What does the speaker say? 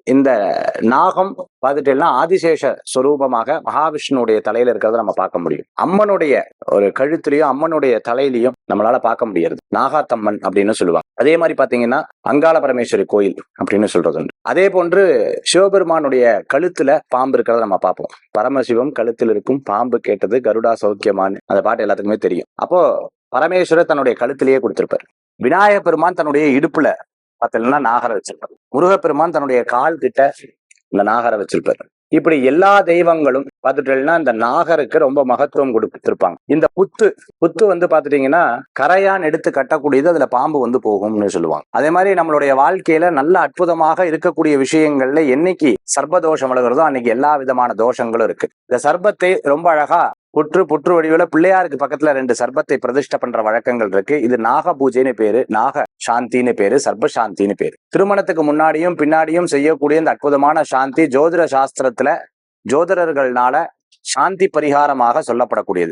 இந்த நாகம் பார்த்துட்டேன்னா ஆதிசேஷ சொரூபமாக மகாவிஷ்ணுடைய தலையில இருக்கிறத நம்ம பார்க்க முடியும். அம்மனுடைய ஒரு கழுத்துலயும் அம்மனுடைய தலையிலையும் நம்மளால பார்க்க முடியாது. நாகாத்தம்மன் அப்படின்னு சொல்லுவாங்க. அதே மாதிரி பாத்தீங்கன்னா அங்காள பரமேஸ்வரி கோயில் அப்படின்னு சொல்றது உண்டு. அதே போன்று சிவபெருமானுடைய கழுத்துல பாம்பு இருக்கிறத நம்ம பார்ப்போம். பரமசிவம் கழுத்தில் இருக்கும் பாம்பு கேட்டது கருடா சௌக்கியமான்னு அந்த பாட்டு எல்லாத்துக்குமே தெரியும். அப்போ பரமேஸ்வரர் தன்னுடைய கழுத்திலேயே கொடுத்திருப்பார். விநாயக பெருமான் தன்னுடைய இடுப்புல பார்த்தீங்கன்னா நாகரை வச்சிருப்பார். முருகப்பெருமான் தன்னுடைய கால் கிட்ட இந்த நாகரை வச்சிருப்பார். இப்படி எல்லா தெய்வங்களும் பார்த்துட்டீங்கன்னா இந்த நாகருக்கு ரொம்ப மகத்துவம் கொடுத்திருப்பாங்க. இந்த புத்து வந்து பாத்துட்டீங்கன்னா கரையான் எடுத்து கட்டக்கூடியது, அதுல பாம்பு வந்து போகும்னு சொல்லுவாங்க. அதே மாதிரி நம்மளுடைய வாழ்க்கையில நல்ல அற்புதமாக இருக்கக்கூடிய விஷயங்கள்ல என்னைக்கு சர்ப்பதோஷம் விலகிறதோ அன்னைக்கு எல்லா விதமான தோஷங்களும் இருக்கு. இந்த சர்ப்பத்தை ரொம்ப அழகா புற்று வடிவுல பிள்ளையாருக்கு பக்கத்துல 2 சர்ப்பத்தை பிரதிஷ்டை பண்ற வழக்கங்கள் இருக்கு. இது நாக பூஜைன்னு பேரு, நாக சாந்தின்னு பேரு, சர்ப்ப சாந்தின்னு பேரு. திருமணத்துக்கு முன்னாடியும் பின்னாடியும் செய்யக்கூடிய இந்த அற்புதமான சாந்தி ஜோதிட சாஸ்திரத்துல ஜோதிடர்கள்னால சாந்தி பரிகாரமாக சொல்லப்படக்கூடியது.